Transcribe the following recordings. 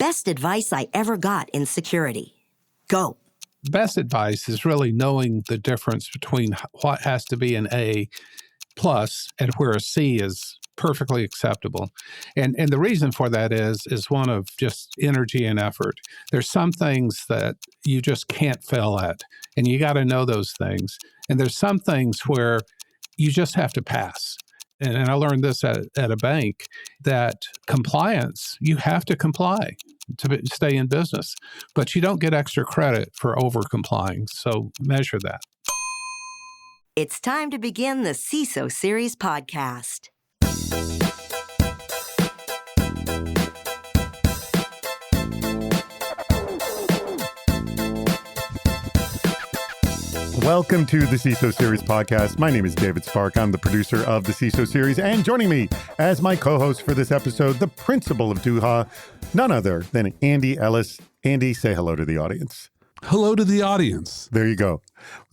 Best advice I ever got in security. Go. Best advice is really knowing the difference between what has to be an A plus and where a C is perfectly acceptable. And the reason for that is one of just energy and effort. There's some things that you just can't fail at, and you got to know those things. And there's some things where you just have to pass. And I learned this at a bank, that compliance, you have to comply to stay in business, but you don't get extra credit for over complying. So measure that. It's time to begin the CISO Series podcast. Welcome to the CISO Series podcast. My name is David Spark. I'm the producer of the CISO Series, and joining me as my co-host for this episode, the principal of Duha, none other than Andy Ellis. Andy, say hello to the audience. Hello to the audience. There you go.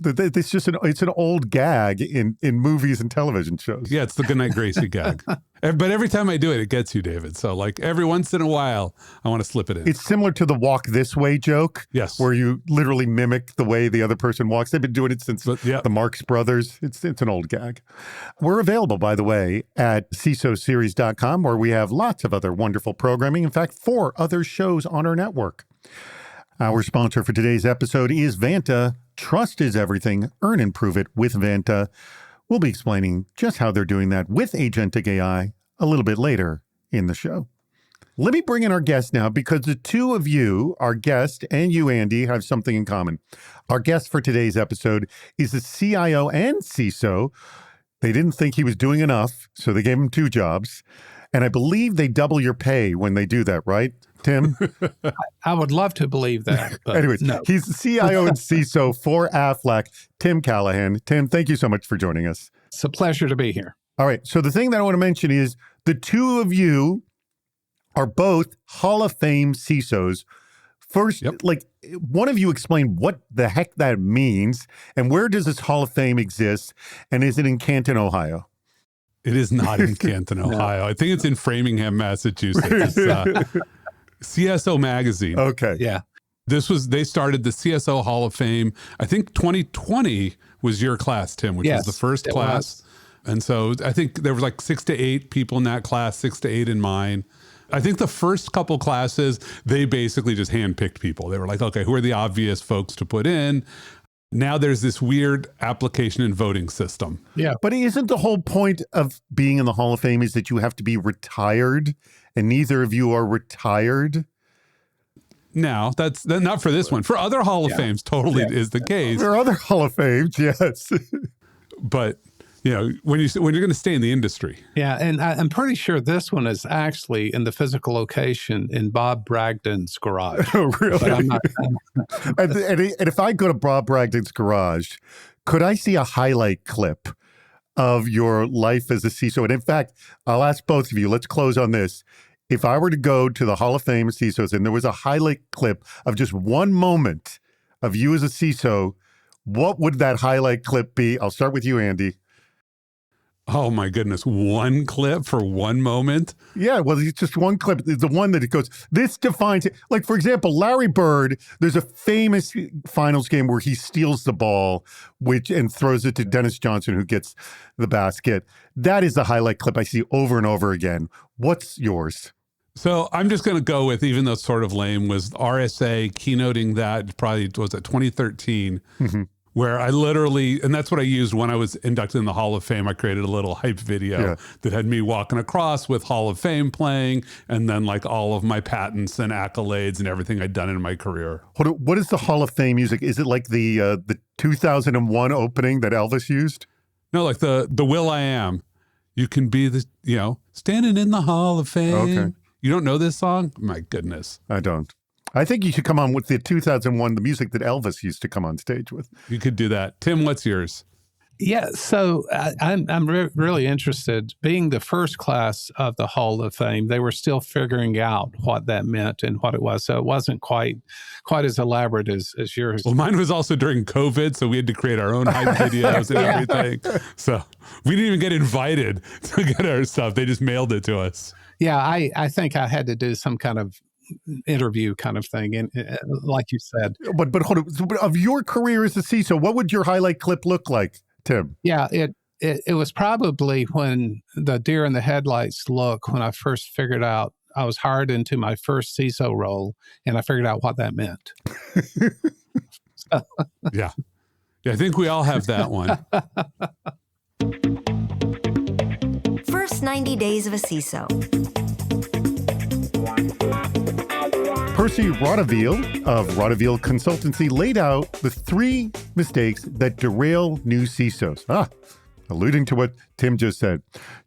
It's just it's an old gag in movies and television shows. Yeah, it's the Goodnight Gracie gag. But every time I do it, it gets you, David. So like every once in a while, I want to slip it in. It's similar to the walk this way joke. Yes. Where you literally mimic the way the other person walks. They've been doing it since the Marx Brothers. It's an old gag. We're available, by the way, at CISOseries.com, where we have lots of other wonderful programming. In fact, 4 other shows on our network. Our sponsor for today's episode is Vanta. Trust is everything. Earn and prove it with Vanta. We'll be explaining just how they're doing that with agentic AI a little bit later in the show. Let me bring in our guest now, because the two of you, our guest and you, Andy, have something in common. Our guest for today's episode is a CIO and CISO. They didn't think he was doing enough, so they gave him 2 jobs. And I believe they double your pay when they do that, right, Tim? I would love to believe that. But anyways, no. He's the CIO and CISO for Aflac, Tim Callahan. Tim, thank you so much for joining us. It's a pleasure to be here. All right. So the thing that I want to mention is the two of you are both Hall of Fame CISOs. First, one of you explain what the heck that means, and where does this Hall of Fame exist, and is it in Canton, Ohio? It is not in Canton, Ohio. I think it's in Framingham, Massachusetts. It's CSO Magazine. Okay. Yeah. They started the CSO Hall of Fame. I think 2020 was your class, Tim, which was the first class. And so I think there was like 6 to 8 people in that class, 6 to 8 in mine. I think the first couple classes, they basically just handpicked people. They were like, okay, who are the obvious folks to put in? Now there's this weird application and voting system. Yeah. But isn't the whole point of being in the Hall of Fame is that you have to be retired, and neither of you are retired? No, that's not for this one. For other Hall of Fames, totally is the case. There are other Hall of Fames, yes. But you know, when you're going to stay in the industry. Yeah, and I'm pretty sure this one is actually in the physical location in Bob Bragdon's garage. Oh, really? But I'm not, and if I go to Bob Bragdon's garage, could I see a highlight clip of your life as a CISO? And in fact, I'll ask both of you, let's close on this. If I were to go to the Hall of Fame of CISOs and there was a highlight clip of just one moment of you as a CISO, what would that highlight clip be? I'll start with you, Andy. Oh my goodness, one clip for one moment? Yeah, well, it's just one clip. It's the one that it goes, this defines it. Like, for example, Larry Bird, there's a famous finals game where he steals the ball and throws it to Dennis Johnson, who gets the basket. That is the highlight clip I see over and over again. What's yours? So I'm just going to go with, even though it's sort of lame, was RSA keynoting that probably, was it 2013? Mm-hmm. Where I literally, and that's what I used when I was inducted in the Hall of Fame. I created a little hype video that had me walking across with Hall of Fame playing, and then like all of my patents and accolades and everything I'd done in my career. What is the Hall of Fame music? Is it like the 2001 opening that Elvis used? No, like the Will I Am. You can be standing in the Hall of Fame. Okay. You don't know this song? My goodness. I don't. I think you should come on with the 2001, the music that Elvis used to come on stage with. You could do that. Tim, what's yours? Yeah, so I'm really interested. Being the first class of the Hall of Fame, they were still figuring out what that meant and what it was. So it wasn't quite as elaborate as yours. Well, mine was also during COVID, so we had to create our own hype videos and everything. So we didn't even get invited to get our stuff. They just mailed it to us. Yeah, I think I had to do some kind of interview kind of thing. And like you said. But hold on. So, of your career as a CISO, what would your highlight clip look like, Tim? Yeah, it was probably when the deer in the headlights look, when I first figured out I was hired into my first CISO role, and I figured out what that meant. Yeah, I think we all have that one. First 90 days of a CISO. Percy Rotteveel of Rotteveel Consultancy laid out the 3 mistakes that derail new CISOs. Alluding to what Tim just said.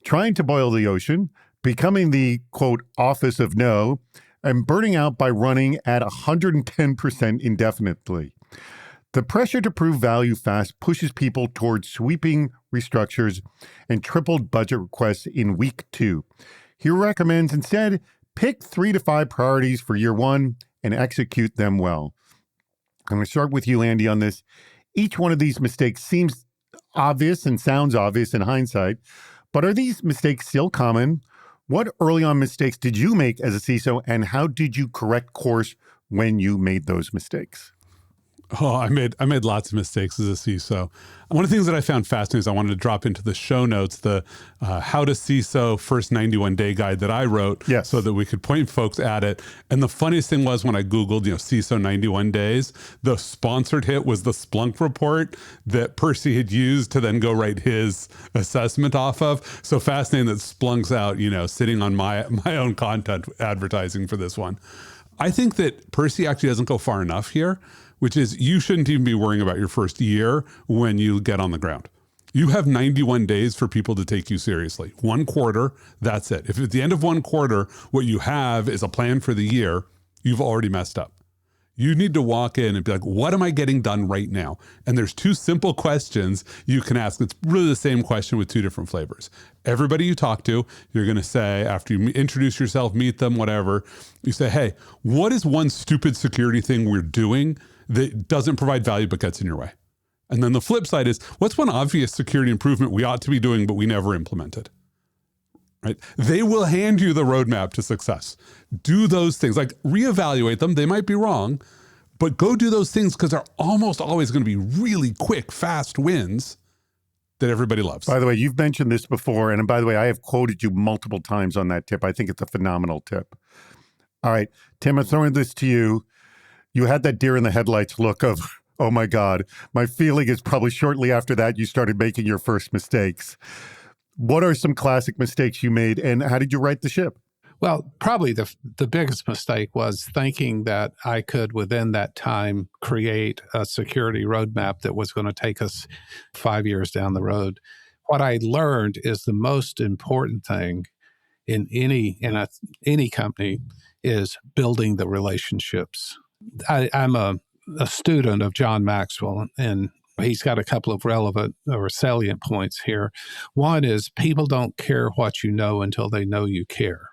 Trying to boil the ocean, becoming the, quote, office of no, and burning out by running at 110% indefinitely. The pressure to prove value fast pushes people towards sweeping restructures and tripled budget requests in week 2. He recommends instead pick 3 to 5 priorities for year 1 and execute them well. I'm going to start with you, Andy, on this. Each one of these mistakes seems obvious and sounds obvious in hindsight, but are these mistakes still common? What early on mistakes did you make as a CISO, and how did you correct course when you made those mistakes? Oh, I made lots of mistakes as a CISO. One of the things that I found fascinating is I wanted to drop into the show notes the How to CISO First 91-Day Guide that I wrote, yes, so that we could point folks at it. And the funniest thing was when I Googled, CISO 91 days, the sponsored hit was the Splunk report that Percy had used to then go write his assessment off of. So fascinating that Splunk's out, sitting on my own content advertising for this one. I think that Percy actually doesn't go far enough here, which is you shouldn't even be worrying about your first year when you get on the ground. You have 91 days for people to take you seriously. 1 quarter, that's it. If at the end of 1 quarter, what you have is a plan for the year, you've already messed up. You need to walk in and be like, what am I getting done right now? And there's 2 simple questions you can ask. It's really the same question with 2 different flavors. Everybody you talk to, you're going to say, after you introduce yourself, meet them, whatever, you say, hey, what is one stupid security thing we're doing that doesn't provide value but gets in your way? And then the flip side is, what's one obvious security improvement we ought to be doing but we never implemented? Right? They will hand you the roadmap to success. Do those things, like reevaluate them. They might be wrong, but go do those things because they're almost always going to be really quick, fast wins that everybody loves. By the way, you've mentioned this before, and by the way, I have quoted you multiple times on that tip. I think it's a phenomenal tip. All right, Tim, I'm throwing this to you. You had that deer in the headlights look of, oh my God. My feeling is probably shortly after that, you started making your first mistakes. What are some classic mistakes you made, and how did you right the ship? Well, probably the biggest mistake was thinking that I could, within that time, create a security roadmap that was going to take us 5 years down the road. What I learned is the most important thing in any company is building the relationships. I'm a student of John Maxwell, and he's got a couple of relevant or salient points here. One is people don't care what you know until they know you care.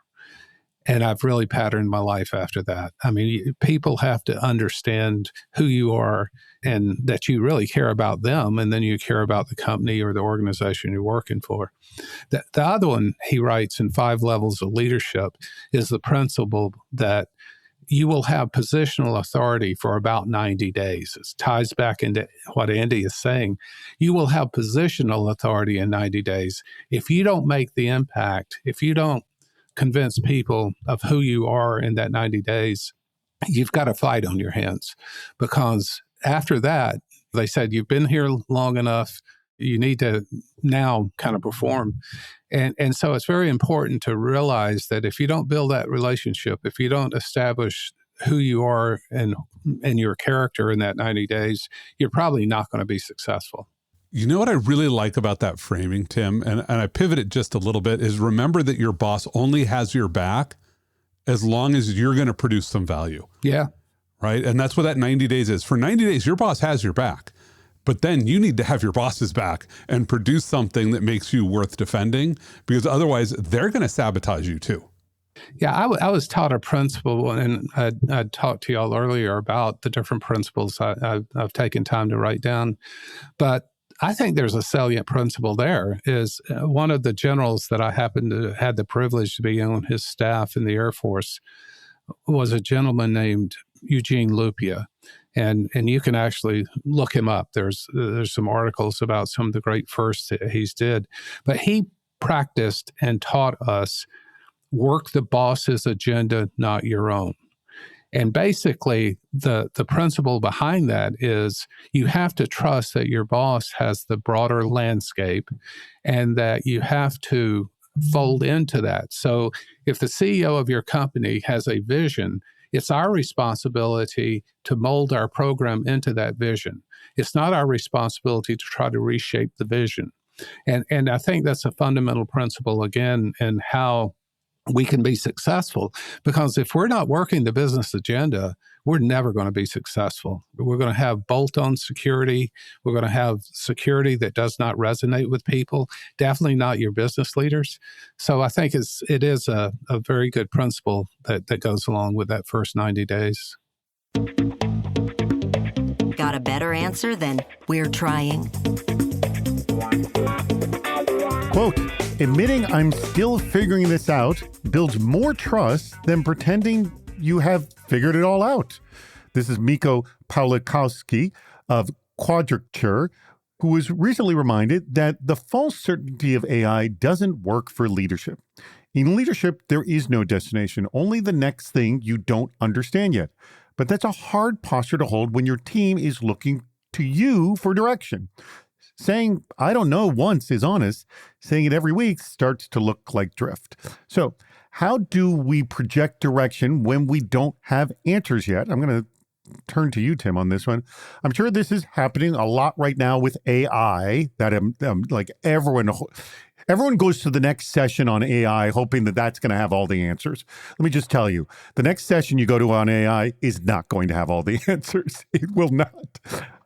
And I've really patterned my life after that. I mean, people have to understand who you are and that you really care about them, and then you care about the company or the organization you're working for. The other one he writes in 5 Levels of Leadership is the principle that you will have positional authority for about 90 days. It ties back into what Andy is saying. You will have positional authority in 90 days. If you don't make the impact, if you don't convince people of who you are in that 90 days, you've got a fight on your hands. Because after that, they said, you've been here long enough, you need to now kind of perform. And so it's very important to realize that if you don't build that relationship, if you don't establish who you are and your character in that 90 days, you're probably not going to be successful. You know what I really like about that framing, Tim, and I pivot it just a little bit, is remember that your boss only has your back as long as you're going to produce some value. Yeah. Right? And that's what that 90 days is. For 90 days, your boss has your back. But then you need to have your boss's back and produce something that makes you worth defending, because otherwise they're going to sabotage you too. Yeah, I was taught a principle, and I talked to y'all earlier about the different principles I've taken time to write down. But I think there's a salient principle there. Is one of the generals that I happened to had the privilege to be on his staff in the Air Force was a gentleman named Eugene Lupia. And you can actually look him up. There's some articles about some of the great firsts that he's did. But he practiced and taught us, work the boss's agenda, not your own. And basically, the principle behind that is you have to trust that your boss has the broader landscape and that you have to fold into that. So if the CEO of your company has a vision, it's our responsibility to mold our program into that vision. It's not our responsibility to try to reshape the vision. And I think that's a fundamental principle, again, in how we can be successful. Because if we're not working the business agenda, we're never going to be successful. We're going to have bolt-on security. We're going to have security that does not resonate with people, definitely not your business leaders. So I think it is a very good principle that goes along with that first 90 days. Got a better answer than "we're trying"? Quote, admitting I'm still figuring this out builds more trust than pretending you have figured it all out. This is Miko Pawlikowski of Quadrature, who was recently reminded that the false certainty of AI doesn't work for leadership. In leadership, there is no destination, only the next thing you don't understand yet. But that's a hard posture to hold when your team is looking to you for direction. Saying, I don't know once is honest. Saying it every week starts to look like drift. So how do we project direction when we don't have answers yet? I'm going to turn to you, Tim, on this one. I'm sure this is happening a lot right now with AI, that like everyone goes to the next session on AI hoping that that's going to have all the answers. Let me just tell you, the next session you go to on AI is not going to have all the answers. It will not.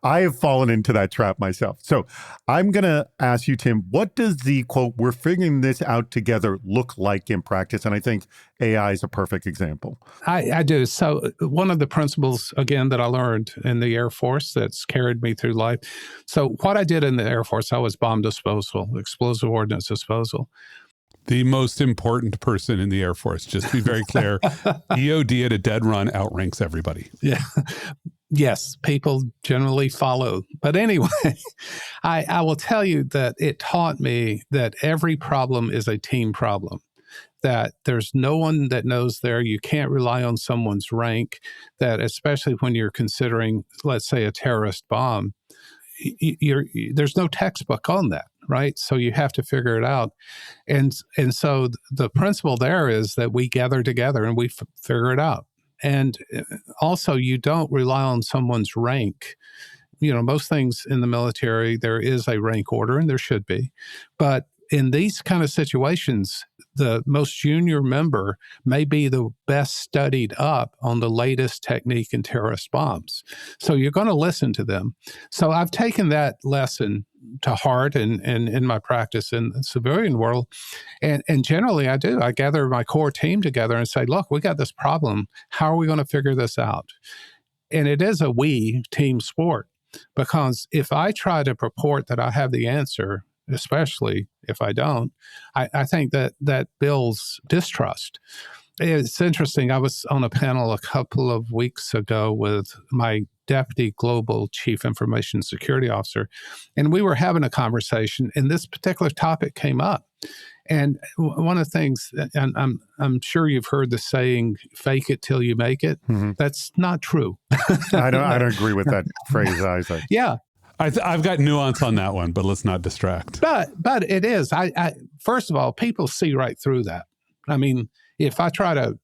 I have fallen into that trap myself. So I'm going to ask you, Tim, what does the, quote, we're figuring this out together look like in practice? And I think AI is a perfect example. I do. So one of the principles, again, that I learned in the Air Force that's carried me through life. So what I did in the Air Force, I was bomb disposal, explosive ordnance disposal. The most important person in the Air Force, just to be very clear, EOD at a dead run outranks everybody. Yeah. Yes, people generally follow. But anyway, I will tell you that it taught me that every problem is a team problem, that there's no one that knows there. You can't rely on someone's rank, that especially when you're considering, let's say, a terrorist bomb, there's no textbook on that, right? So you have to figure it out. And so the principle there is that we gather together and we figure it out. And also, you don't rely on someone's rank. You know, most things in the military, there is a rank order, and there should be. But in these kind of situations, the most junior member may be the best studied up on the latest technique in terrorist bombs. So you're going to listen to them. So I've taken that lesson to heart and in my practice in the civilian world. And generally I do. I gather my core team together and say, look, we got this problem. How are we going to figure this out? And it is a we team sport, because if I try to purport that I have the answer, especially if I don't, I think that builds distrust. It's interesting. I was on a panel a couple of weeks ago with my Deputy Global Chief Information Security Officer, and we were having a conversation, and this particular topic came up. And one of the things, and I'm sure you've heard the saying, "Fake it till you make it." Mm-hmm. That's not true. I don't agree with that phrase, Isaac. Yeah. I've got nuance on that one, but let's not distract. But it is. I first of all, people see right through that. I mean, if I try to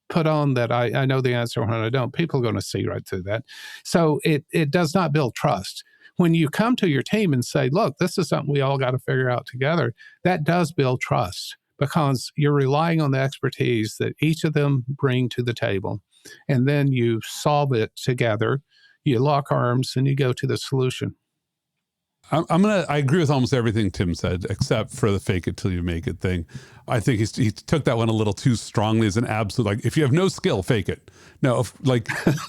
put on that I know the answer when I don't, people are going to see right through that. So it does not build trust. When you come to your team and say, look, this is something we all got to figure out together, that does build trust, because you're relying on the expertise that each of them bring to the table. And then you solve it together, you lock arms, and you go to the solution. I agree with almost everything Tim said, except for the fake it till you make it thing. I think he took that one a little too strongly as an absolute, like, if you have no skill, fake it. No,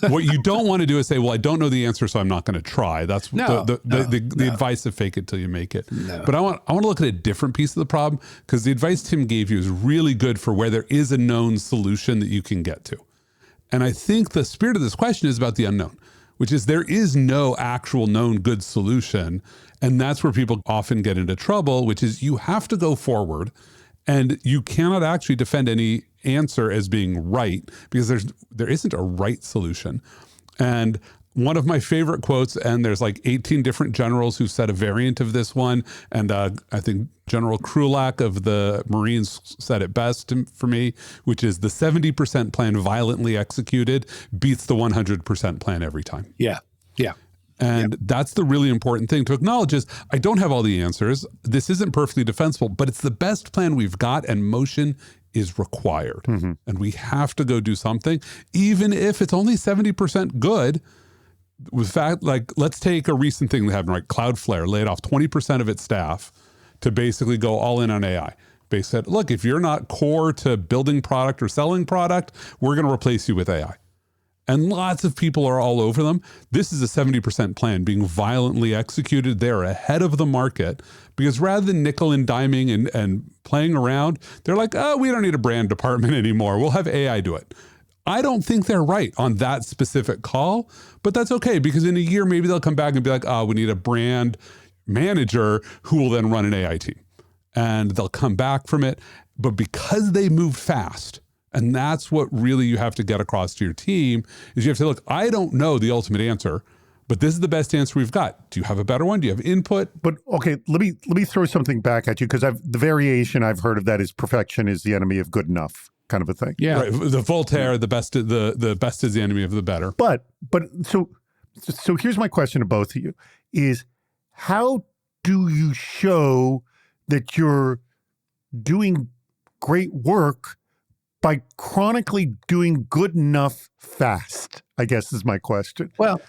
what you don't want to do is say, well, I don't know the answer, so I'm not going to try. That's the advice of fake it till you make it. No. But I want to look at a different piece of the problem, because the advice Tim gave you is really good for where there is a known solution that you can get to. And I think the spirit of this question is about the unknown, which is there is no actual known good solution. And that's where people often get into trouble, which is you have to go forward and you cannot actually defend any answer as being right because there isn't a right solution. And one of my favorite quotes, and there's like 18 different generals who said a variant of this one. And I think General Krulak of the Marines said it best for me, which is the 70% plan violently executed beats the 100% plan every time. Yeah. Yeah. And that's the really important thing to acknowledge is I don't have all the answers. This isn't perfectly defensible, but it's the best plan we've got and motion is required. Mm-hmm. And we have to go do something, even if it's only 70% good. With fact, like let's take a recent thing that happened, right? Cloudflare laid off 20% of its staff to basically go all in on AI. They said, look, if you're not core to building product or selling product, we're going to replace you with AI. And lots of people are all over them. This is a 70% plan being violently executed. They're ahead of the market because rather than nickel and diming and playing around, they're like, oh, we don't need a brand department anymore. We'll have AI do it. I don't think they're right on that specific call, but that's okay because in a year, maybe they'll come back and be like, oh, we need a brand manager who will then run an AI team and they'll come back from it. But because they moved fast, and that's what really you have to get across to your team is you have to say, look, I don't know the ultimate answer, but this is the best answer we've got. Do you have a better one? Do you have input? But okay, let me throw something back at you because the variation I've heard of that is perfection is the enemy of good enough. Kind of a thing. Yeah. Right. The Voltaire, the best is the enemy of the better. But so here's my question to both of you is how do you show that you're doing great work by chronically doing good enough fast, I guess is my question. Well,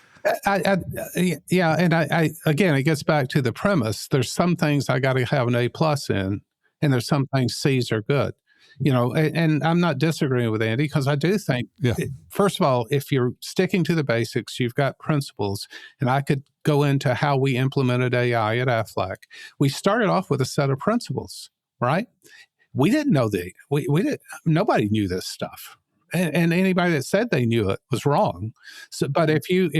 yeah. And I again, it gets back to the premise. There's some things I got to have an A+ in, and there's some things C's are good. You know, and I'm not disagreeing with Andy because I do think, first of all, if you're sticking to the basics, you've got principles. And I could go into how we implemented AI at Aflac. We started off with a set of principles, right? We didn't know nobody knew this stuff. And anybody that said they knew it was wrong. So, but if you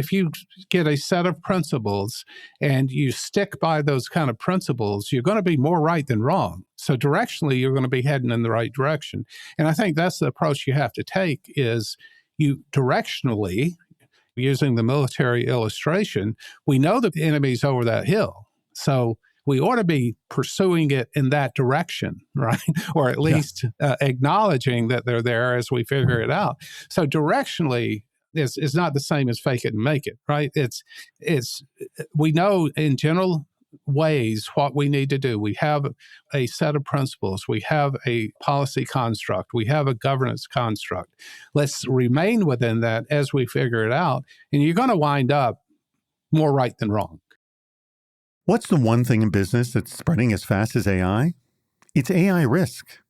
get a set of principles and you stick by those kind of principles, you're going to be more right than wrong. So directionally, you're going to be heading in the right direction. And I think that's the approach you have to take is you directionally, using the military illustration, we know the enemy's over that hill. So we ought to be pursuing it in that direction, right? Or at least acknowledging that they're there as we figure it out. So directionally is not the same as fake it and make it, right? It's we know in general ways what we need to do. We have a set of principles. We have a policy construct. We have a governance construct. Let's remain within that as we figure it out. And you're going to wind up more right than wrong. What's the one thing in business that's spreading as fast as AI? It's AI risk.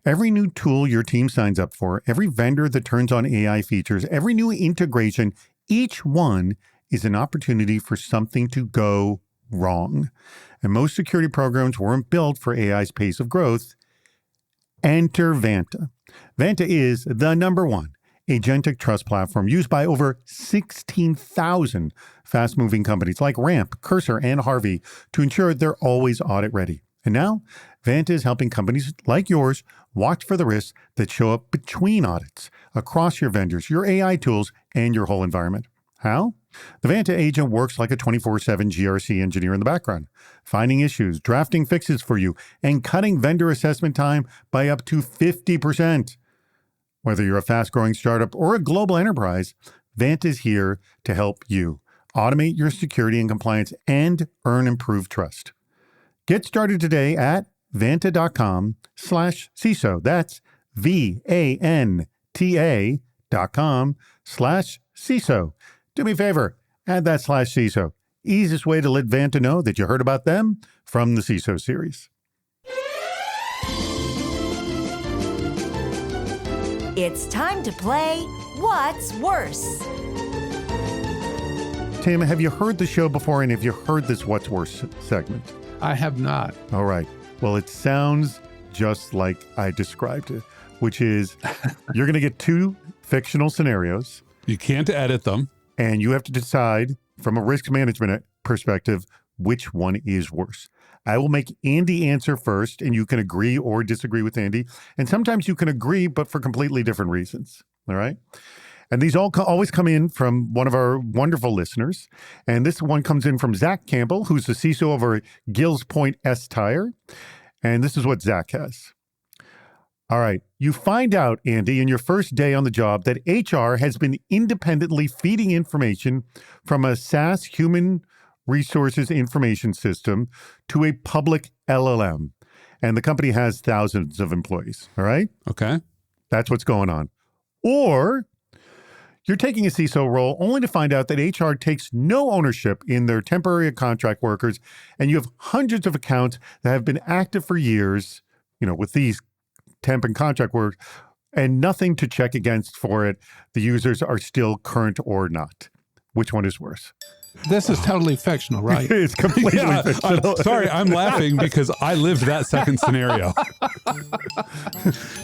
Every new tool your team signs up for, every vendor that turns on AI features, every new integration, each one is an opportunity for something to go wrong. And most security programs weren't built for AI's pace of growth. Enter Vanta. Vanta is the number one agentic trust platform used by over 16,000 fast-moving companies like Ramp, Cursor, and Harvey to ensure they're always audit ready. And now, Vanta is helping companies like yours watch for the risks that show up between audits, across your vendors, your AI tools, and your whole environment. How? The Vanta agent works like a 24/7 GRC engineer in the background, finding issues, drafting fixes for you, and cutting vendor assessment time by up to 50%. Whether you're a fast-growing startup or a global enterprise, Vanta is here to help you automate your security and compliance and earn improved trust. Get started today at vanta.com/CISO. That's VANTA.com/CISO. Do me a favor, add that /CISO. Easiest way to let Vanta know that you heard about them from the CISO series. It's time to play What's Worse? Tim, have you heard the show before, and have you heard this What's Worse segment? I have not. All right. Well, it sounds just like I described it. which is you're going to get 2 fictional scenarios. You can't edit them. And you have to decide from a risk management perspective which one is worse. I will make Andy answer first, and you can agree or disagree with Andy. And sometimes you can agree, but for completely different reasons. All right? And these always come in from one of our wonderful listeners. And this one comes in from Zach Campbell, who's the CISO over at Gills Point S Tire. And this is what Zach has. All right. You find out, Andy, in your first day on the job that HR has been independently feeding information from a SaaS human resources information system to a public LLM. And the company has thousands of employees. All right? Okay. That's what's going on. Or you're taking a CISO role only to find out that HR takes no ownership in their temporary contract workers, and you have hundreds of accounts that have been active for years, with these temp and contract work, and nothing to check against for it. The users are still current or not. Which one is worse? This is totally fictional, right? It's completely fictional. Sorry, I'm laughing because I lived that second scenario.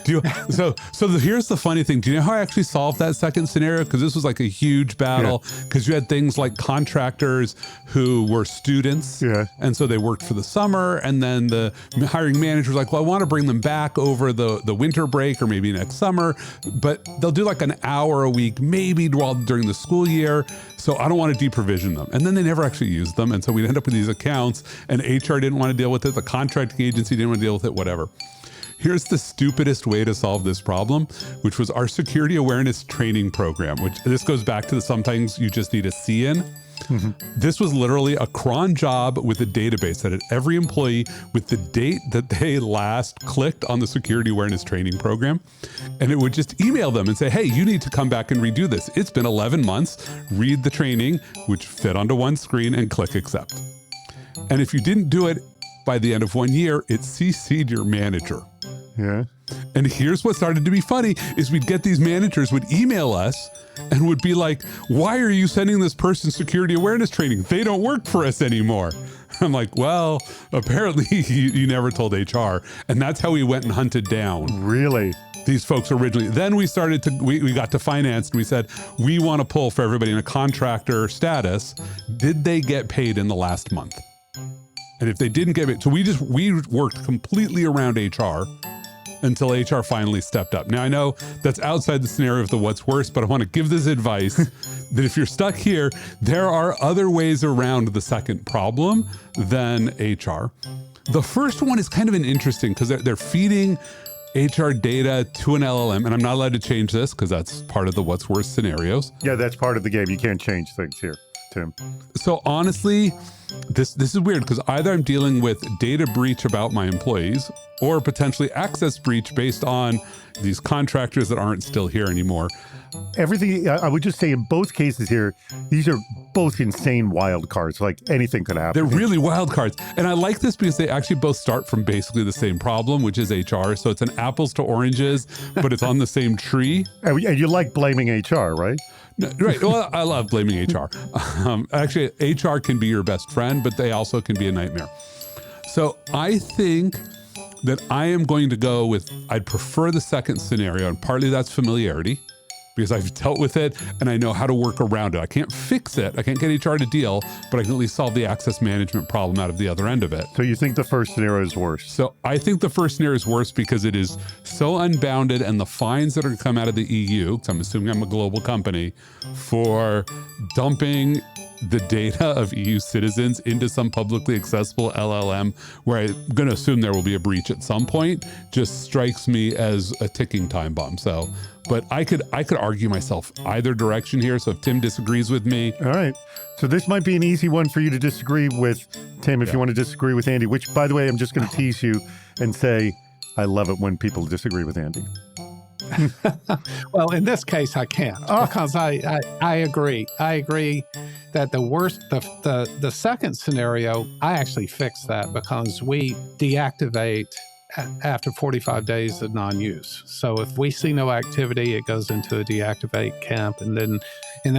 Here's the funny thing. Do you know how I actually solved that second scenario? Because this was like a huge battle because you had things like contractors who were students. Yeah. And so they worked for the summer. And then the hiring manager was like, well, I want to bring them back over the winter break or maybe next summer. But they'll do like an hour a week, maybe during the school year. So I don't want to deprovision them. And then they never actually used them. And so we'd end up with these accounts and HR didn't want to deal with it. The contracting agency didn't want to deal with it, whatever. Here's the stupidest way to solve this problem, which was our security awareness training program, which this goes back to the sometimes you just need a C in. Mm-hmm. This was literally a cron job with a database that had every employee with the date that they last clicked on the security awareness training program. And it would just email them and say, hey, you need to come back and redo this. It's been 11 months, read the training, which fit onto one screen and click accept. And if you didn't do it by the end of 1 year, it CC'd your manager. Yeah. And here's what started to be funny is we'd get these managers would email us and would be like, why are you sending this person security awareness training? They don't work for us anymore. I'm like, well, apparently you never told HR. And that's how we went and hunted down. Really? These folks originally. Then we started to, we got to finance and we said, we want to pull for everybody in a contractor status. Did they get paid in the last month? And if they didn't get it, so we worked completely around HR until HR finally stepped up. Now I know that's outside the scenario of the what's worse, but I want to give this advice that if you're stuck here, there are other ways around the second problem than HR. The first one is kind of an interesting because they're feeding HR data to an LLM, and I'm not allowed to change this because that's part of the what's worse scenarios. Yeah, that's part of the game. You can't change things here, Tim. So honestly, this is weird because either I'm dealing with data breach about my employees or potentially access breach based on these contractors that aren't still here anymore. Everything, I would just say in both cases here, these are both insane wild cards. Like anything could happen. They're really wild cards. And I like this because they actually both start from basically the same problem, which is HR. So it's an apples to oranges, but it's on the same tree. And you like blaming HR, right? No, right. Well, I love blaming HR. Actually, HR can be your best friend, but they also can be a nightmare. So I think that I am going to go with, I'd prefer the second scenario, and partly that's familiarity because I've dealt with it and I know how to work around it. I can't fix it. I can't get HR to deal, but I can at least solve the access management problem out of the other end of it. So you think the first scenario is worse? So I think the first scenario is worse because it is so unbounded and the fines that are going to come out of the EU, because I'm assuming I'm a global company, for dumping the data of EU citizens into some publicly accessible LLM, where I'm going to assume there will be a breach at some point, just strikes me as a ticking time bomb. So, but I could argue myself either direction here. So if Tim disagrees with me. All right. So this might be an easy one for you to disagree with, Tim, if you want to disagree with Andy, which, by the way, I'm just going to tease you and say, I love it when people disagree with Andy. Well, in this case, I can't because I agree. I agree that the worst, the second scenario, I actually fixed that because we deactivate after 45 days of non-use. So if we see no activity, it goes into a deactivate camp, and then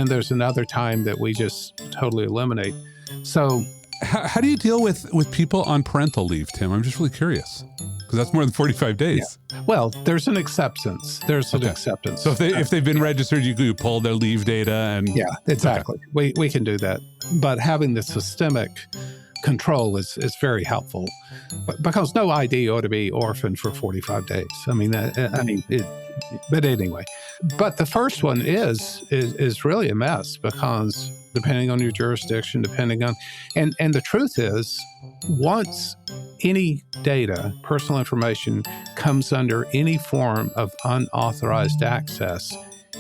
there's another time that we just totally eliminate. So how do you deal with people on parental leave, Tim? I'm just really curious. Because that's more than 45 days. Yeah. Well, there's an acceptance. There's an acceptance. So if they've been registered, you pull their leave data and... Yeah, exactly. Okay. We can do that. But having the systemic control is very helpful, because no ID ought to be orphaned for 45 days. But anyway. But the first one is really a mess, because depending on your jurisdiction, and the truth is, once any data, personal information, comes under any form of unauthorized access,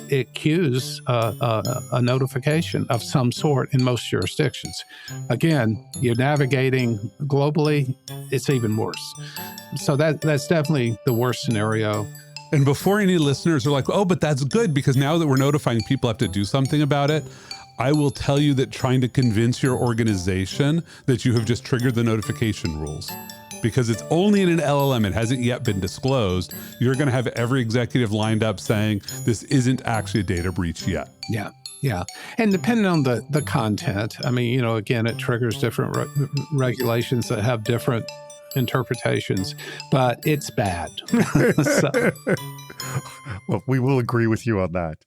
it cues a notification of some sort in most jurisdictions. Again, you're navigating globally, it's even worse. So that's definitely the worst scenario. And before any listeners are like, oh, but that's good, because now that we're notifying people have to do something about it, I will tell you that trying to convince your organization that you have just triggered the notification rules, because it's only in an LLM, it hasn't yet been disclosed, you're going to have every executive lined up saying this isn't actually a data breach yet. Yeah. Yeah. And depending on the content, again, it triggers different regulations that have different interpretations, but it's bad. So. Well, we will agree with you on that.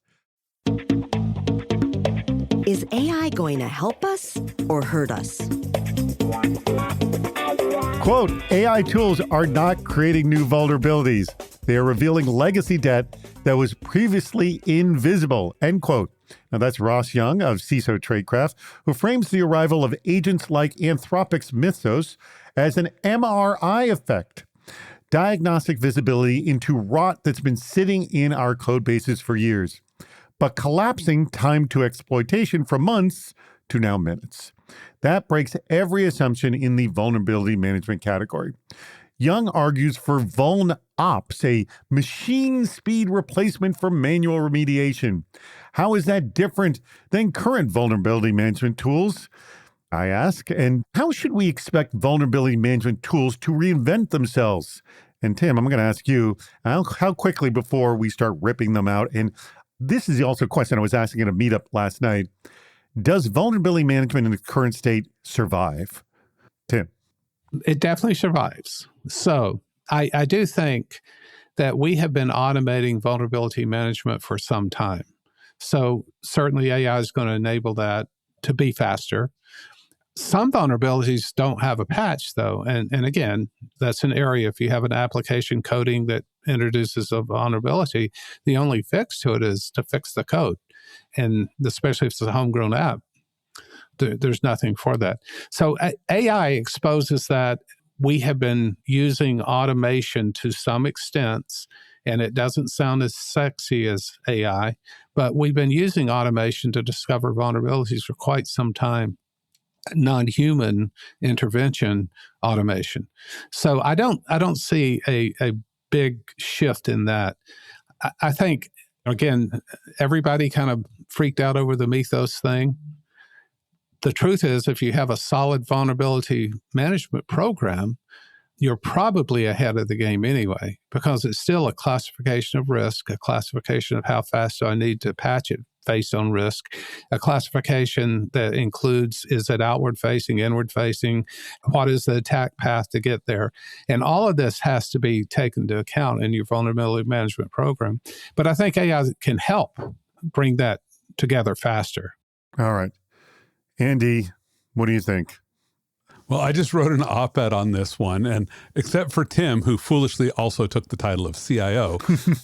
Is AI going to help us or hurt us? Quote, AI tools are not creating new vulnerabilities. They are revealing legacy debt that was previously invisible, end quote. Now, that's Ross Young of CISO Tradecraft, who frames the arrival of agents like Anthropic's Mythos as an MRI effect, diagnostic visibility into rot that's been sitting in our code bases for years, but collapsing time to exploitation from months to now minutes. That breaks every assumption in the vulnerability management category. Young argues for VulnOps, a machine speed replacement for manual remediation. How is that different than current vulnerability management tools, I ask? And how should we expect vulnerability management tools to reinvent themselves? And Tim, I'm going to ask you, how quickly before we start ripping them out? And this is also a question I was asking at a meetup last night. Does vulnerability management in its current state survive? Tim? It definitely survives. So I do think that we have been automating vulnerability management for some time. So certainly AI is going to enable that to be faster. Some vulnerabilities don't have a patch, though. And again, that's an area, if you have an application coding that introduces a vulnerability, the only fix to it is to fix the code. And especially if it's a homegrown app, there's nothing for that. So AI exposes that. We have been using automation to some extent, and it doesn't sound as sexy as AI, but we've been using automation to discover vulnerabilities for quite some time. Non-human intervention automation. So I don't see a big shift in that. I think, again, everybody kind of freaked out over the Mythos thing. The truth is, if you have a solid vulnerability management program, you're probably ahead of the game anyway, because it's still a classification of risk, a classification of how fast do I need to patch it based on risk, a classification that includes, is it outward facing, inward facing, what is the attack path to get there? And all of this has to be taken into account in your vulnerability management program. But I think AI can help bring that together faster. All right. Andy, what do you think? Well, I just wrote an op-ed on this one, and except for Tim, who foolishly also took the title of CIO,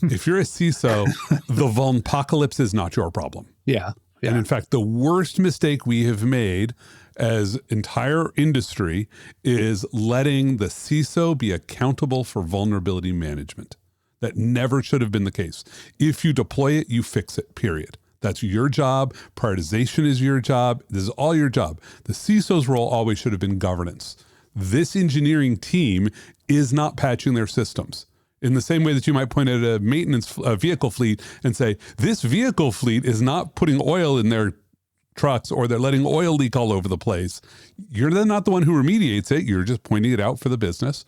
if you're a CISO, the vulnpocalypse is not your problem. Yeah. And in fact, the worst mistake we have made as entire industry is letting the CISO be accountable for vulnerability management. That never should have been the case. If you deploy it, you fix it, period. That's your job. Prioritization is your job. This is all your job. The CISO's role always should have been governance. This engineering team is not patching their systems. In the same way that you might point at a maintenance vehicle fleet and say, this vehicle fleet is not putting oil in their trucks, or they're letting oil leak all over the place. You're then not the one who remediates it. You're just pointing it out for the business.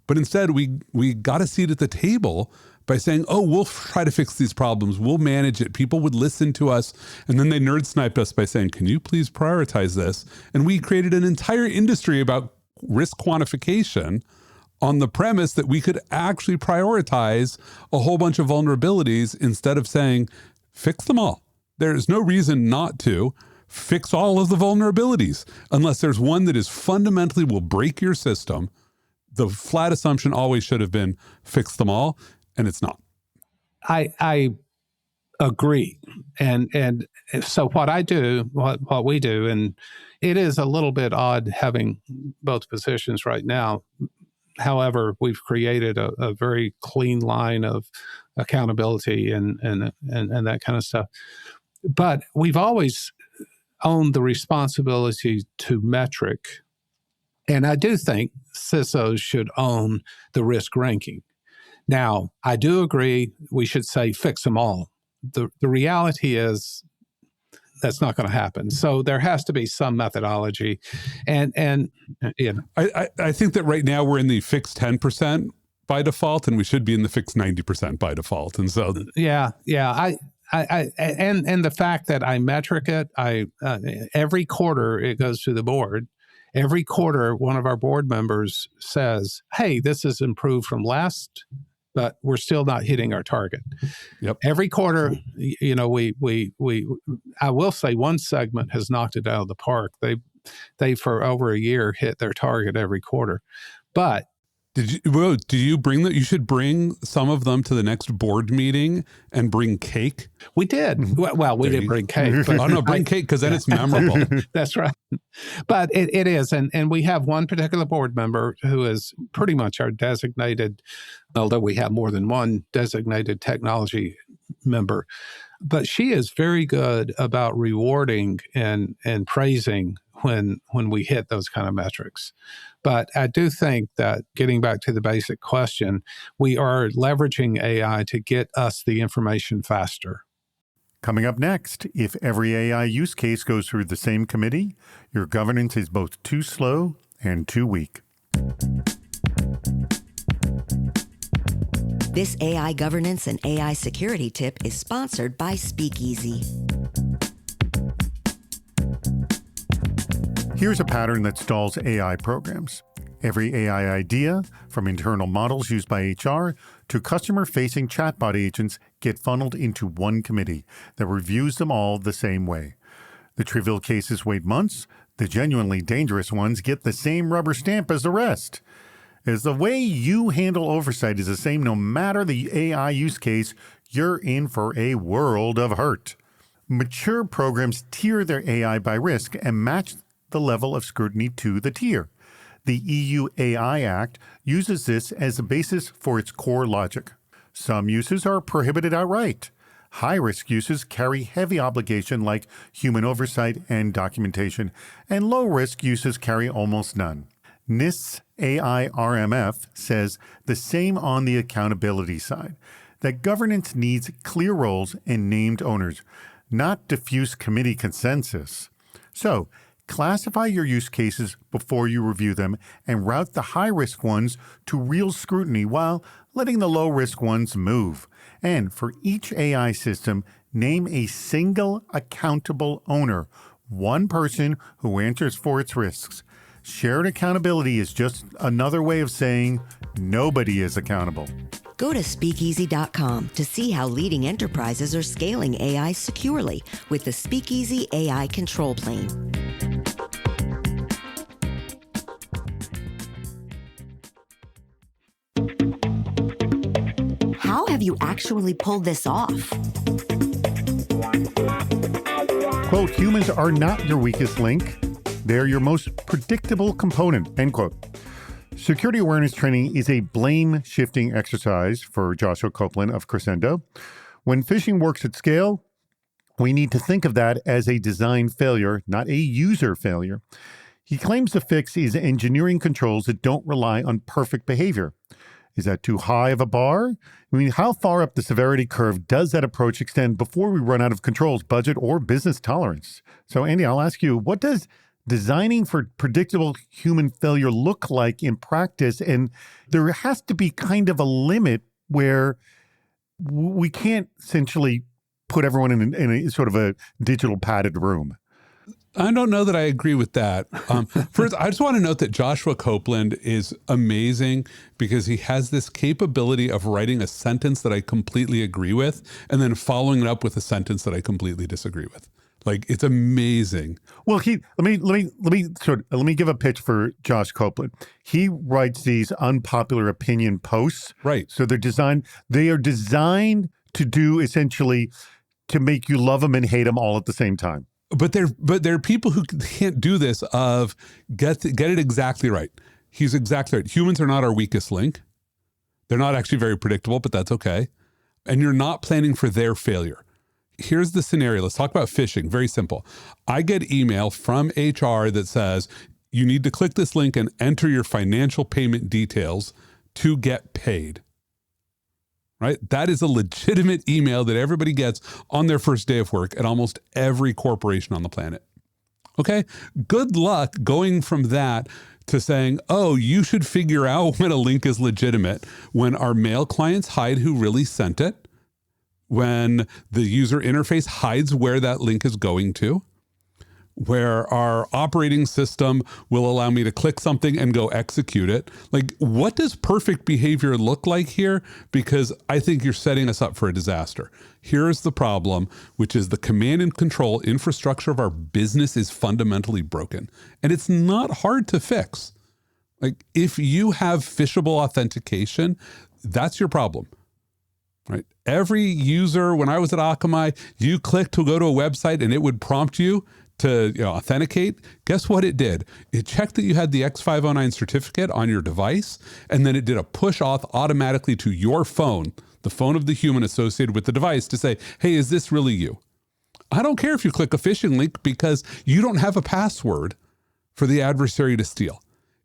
But instead, we got a seat at the table by saying, oh, we'll try to fix these problems. We'll manage it. People would listen to us. And then they nerd sniped us by saying, can you please prioritize this? And we created an entire industry about risk quantification on the premise that we could actually prioritize a whole bunch of vulnerabilities instead of saying, fix them all. There's no reason not to fix all of the vulnerabilities unless there's one that is fundamentally will break your system. The flat assumption always should have been fix them all, and it's not. I agree. And so what I do, what we do, and it is a little bit odd having both positions right now. However, we've created a very clean line of accountability and that kind of stuff. But we've always owned the responsibility to metric. And I do think CISOs should own the risk ranking. Now, I do agree we should say fix them all. The reality is that's not going to happen. So there has to be some methodology. And you know. I think that right now we're in the fixed 10% by default, and we should be in the fixed 90% by default. And so yeah. And the fact that I metric it, every quarter it goes to the board. Every quarter, one of our board members says, "Hey, this has improved from last, but we're still not hitting our target." Yep. Every quarter, you know, I will say one segment has knocked it out of the park. They for over a year hit their target every quarter. But do you bring that? You should bring some of them to the next board meeting and bring cake. We did. Well, we didn't bring cake. But no, bring cake because then it's memorable. That's right. But it is. And we have one particular board member who is pretty much our designated, although we have more than one designated technology member. But she is very good about rewarding and praising when we hit those kind of metrics. But I do think that getting back to the basic question, we are leveraging AI to get us the information faster. Coming up next, if every AI use case goes through the same committee, your governance is both too slow and too weak. This AI governance and AI security tip is sponsored by Speakeasy. Here's a pattern that stalls AI programs. Every AI idea, from internal models used by HR to customer-facing chatbot agents, get funneled into one committee that reviews them all the same way. The trivial cases wait months. The genuinely dangerous ones get the same rubber stamp as the rest. As the way you handle oversight is the same no matter the AI use case, you're in for a world of hurt. Mature programs tier their AI by risk and match the level of scrutiny to the tier. The EU AI Act uses this as a basis for its core logic. Some uses are prohibited outright. High-risk uses carry heavy obligation like human oversight and documentation, and low-risk uses carry almost none. NIST's AI RMF says the same on the accountability side, that governance needs clear roles and named owners, not diffuse committee consensus. So, classify your use cases before you review them and route the high-risk ones to real scrutiny while letting the low-risk ones move. And for each AI system, name a single accountable owner, one person who answers for its risks. Shared accountability is just another way of saying nobody is accountable. Go to speakeasy.com to see how leading enterprises are scaling AI securely with the Speakeasy AI Control Plane. How have you actually pulled this off? Quote, humans are not your weakest link. They're your most predictable component, end quote. Security awareness training is a blame-shifting exercise for Joshua Copeland of Crescendo. When phishing works at scale, we need to think of that as a design failure, not a user failure. He claims the fix is engineering controls that don't rely on perfect behavior. Is that too high of a bar? I mean, how far up the severity curve does that approach extend before we run out of controls, budget, or business tolerance? So, Andy, I'll ask you, what does designing for predictable human failure look like in practice? And there has to be kind of a limit where we can't essentially put everyone in a sort of a digital padded room. I don't know that I agree with that. First, I just want to note that Joshua Copeland is amazing because he has this capability of writing a sentence that I completely agree with and then following it up with a sentence that I completely disagree with. Like, it's amazing. Well, let me give a pitch for Josh Copeland. He writes these unpopular opinion posts. Right. So they are designed to do essentially to make you love them and hate them all at the same time. But there are people who can't do this of get it exactly right. He's exactly right. Humans are not our weakest link. They're not actually very predictable, but that's okay. And you're not planning for their failure. Here's the scenario. Let's talk about phishing. Very simple. I get email from HR that says, you need to click this link and enter your financial payment details to get paid. Right? That is a legitimate email that everybody gets on their first day of work at almost every corporation on the planet. Okay? Good luck going from that to saying, oh, you should figure out when a link is legitimate, when our mail clients hide who really sent it, when the user interface hides where that link is going to, where our operating system will allow me to click something and go execute it. Like, what does perfect behavior look like here? Because I think you're setting us up for a disaster. Here's the problem, which is the command and control infrastructure of our business is fundamentally broken. And it's not hard to fix. Like, if you have phishable authentication, that's your problem. Right? Every user, when I was at Akamai, you clicked to go to a website and it would prompt you to authenticate. Guess what it did? It checked that you had the X509 certificate on your device, and then it did a push auth automatically to your phone, the phone of the human associated with the device, to say, hey, is this really you? I don't care if you click a phishing link because you don't have a password for the adversary to steal.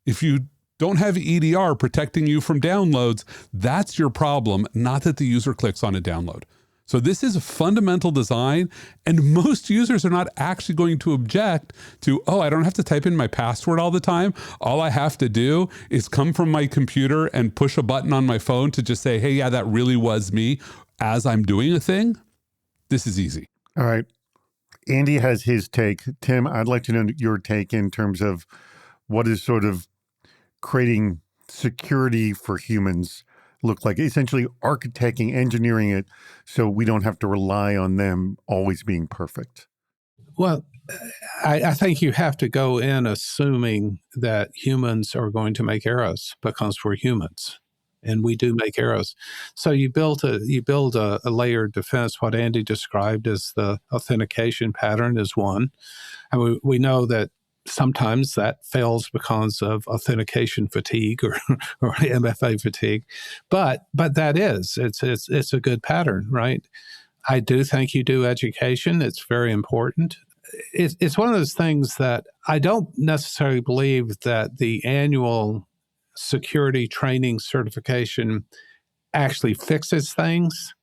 If you don't have EDR protecting you from downloads, that's your problem, not that the user clicks on a download. So this is a fundamental design, and most users are not actually going to object to, oh, I don't have to type in my password all the time. All I have to do is come from my computer and push a button on my phone to just say, hey, yeah, that really was me as I'm doing a thing. This is easy. All right. Andy has his take. Tim, I'd like to know your take in terms of what is sort of creating security for humans look like, essentially architecting, engineering it so we don't have to rely on them always being perfect. Well, I think you have to go in assuming that humans are going to make errors because we're humans, and we do make errors. So you build a layered defense. What Andy described as the authentication pattern is one, and we know that sometimes that fails because of authentication fatigue or MFA fatigue, but it's a good pattern, right? I do think you do education. It's very important. It's one of those things that I don't necessarily believe that the annual security training certification actually fixes things,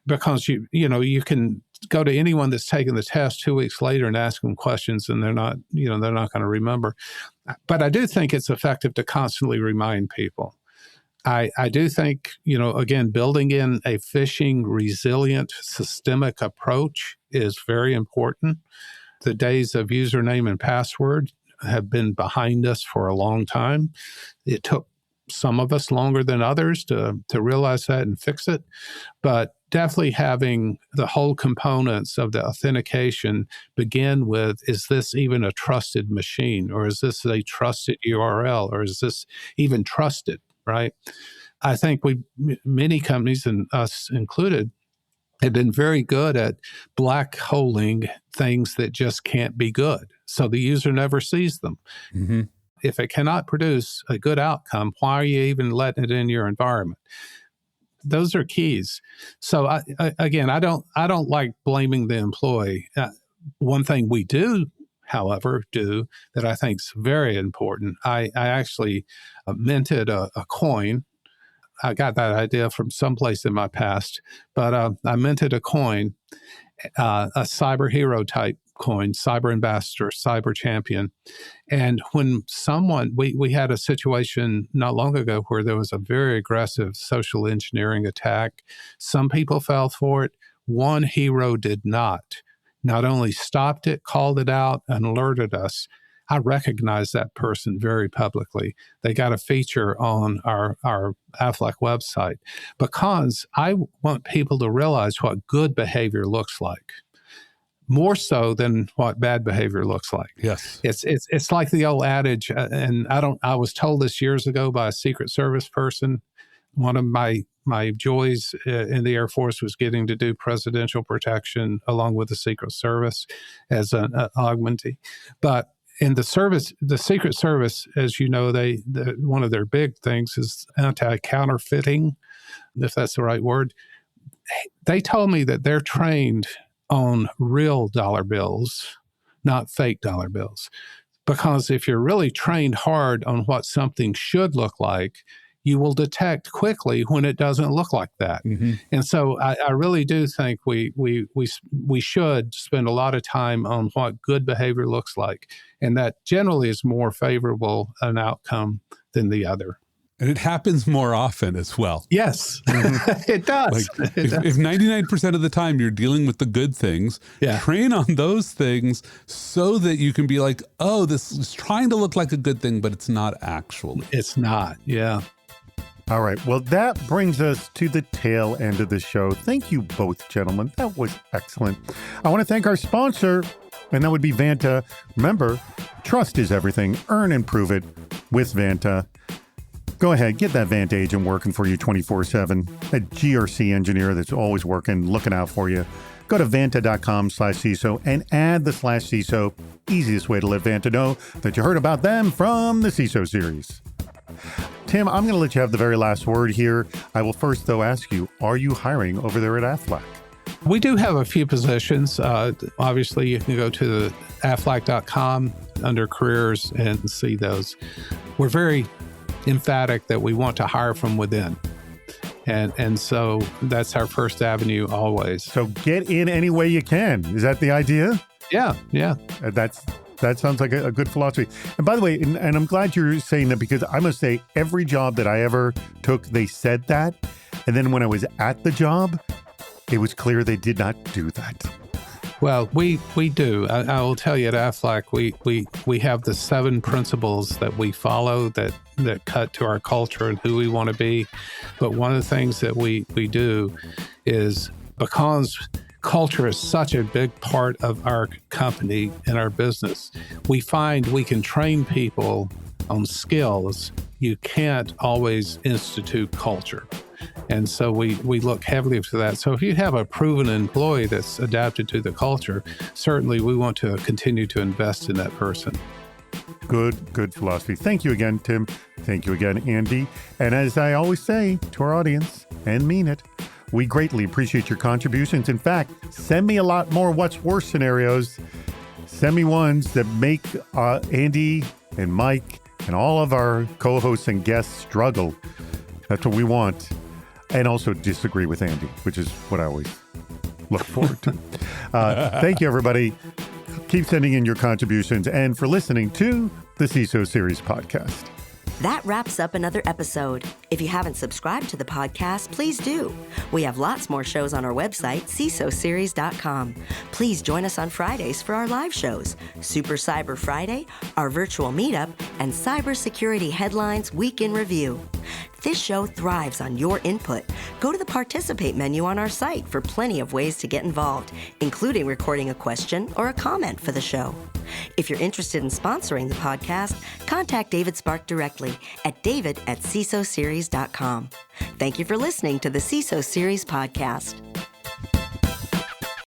because you can go to anyone that's taken the test 2 weeks later and ask them questions, and they're not going to remember. But I do think it's effective to constantly remind people. I do think, again, building in a phishing resilient systemic approach is very important. The days of username and password have been behind us for a long time. It took some of us longer than others to realize that and fix it. But definitely having the whole components of the authentication begin with, is this even a trusted machine? Or is this a trusted URL? Or is this even trusted, right? I think many companies, and us included, have been very good at black holing things that just can't be good. So the user never sees them. Mm-hmm. If it cannot produce a good outcome, why are you even letting it in your environment? Those are keys. So I don't like blaming the employee. One thing we do, however, that I think is very important. I actually minted a coin. I got that idea from someplace in my past, but I minted a coin, a cyber hero type coin, cyber ambassador, cyber champion. And when we had a situation not long ago where there was a very aggressive social engineering attack. Some people fell for it. One hero did not. not only stopped it, called it out, and alerted us, I recognize that person very publicly. They got a feature on our Aflac website because I want people to realize what good behavior looks like, more so than what bad behavior looks like. Yes. It's like the old adage, and I was told this years ago by a Secret Service person. One of my joys in the Air Force was getting to do presidential protection along with the Secret Service as an augmentee. But in the Secret Service, as you know, one of their big things is anti-counterfeiting, if that's the right word. They told me that they're trained on real dollar bills, not fake dollar bills. Because if you're really trained hard on what something should look like, you will detect quickly when it doesn't look like that. Mm-hmm. And so I really do think we should spend a lot of time on what good behavior looks like. And that generally is more favorable an outcome than the other. And it happens more often as well. Yes, it does. If 99% of the time you're dealing with the good things, train on those things so that you can be like, oh, this is trying to look like a good thing, but it's not actually. It's not, yeah. All right. Well, that brings us to the tail end of the show. Thank you both, gentlemen. That was excellent. I want to thank our sponsor, and that would be Vanta. Remember, trust is everything. Earn and prove it with Vanta. Go ahead, get that Vanta agent working for you 24/7. That GRC engineer that's always working, looking out for you. Go to vanta.com/CISO and add the /CISO. Easiest way to let Vanta know that you heard about them from the CISO series. Tim, I'm going to let you have the very last word here. I will first, though, ask you, are you hiring over there at Aflac? We do have a few positions. Obviously, you can go to the aflac.com under careers and see those. We're very emphatic that we want to hire from within. And so that's our first avenue always. So get in any way you can. Is that the idea? Yeah. That sounds like a good philosophy. And by the way, and I'm glad you're saying that, because I must say every job that I ever took, they said that. And then when I was at the job, it was clear they did not do that. Well, we do. I will tell you at Aflac, we have the 7 principles that we follow that cut to our culture and who we want to be. But one of the things that we do is, because culture is such a big part of our company and our business, we find we can train people on skills. You can't always institute culture. And so we look heavily to that. So if you have a proven employee that's adapted to the culture, certainly we want to continue to invest in that person. Good philosophy. Thank you again, Tim. Thank you again, Andy. And as I always say to our audience, and mean it, we greatly appreciate your contributions. In fact, send me a lot more what's worse scenarios. Send me ones that make Andy and Mike and all of our co-hosts and guests struggle. That's what we want. And also disagree with Andy, which is what I always look forward to. Thank you, everybody. Keep sending in your contributions and for listening to the CISO Series podcast. That wraps up another episode. If you haven't subscribed to the podcast, please do. We have lots more shows on our website, CISOseries.com. Please join us on Fridays for our live shows, Super Cyber Friday, our virtual meetup, and Cybersecurity Headlines Week in Review. This show thrives on your input. Go to the Participate menu on our site for plenty of ways to get involved, including recording a question or a comment for the show. If you're interested in sponsoring the podcast, contact David Spark directly at david@cisoseries.com. Thank you for listening to the CISO Series podcast.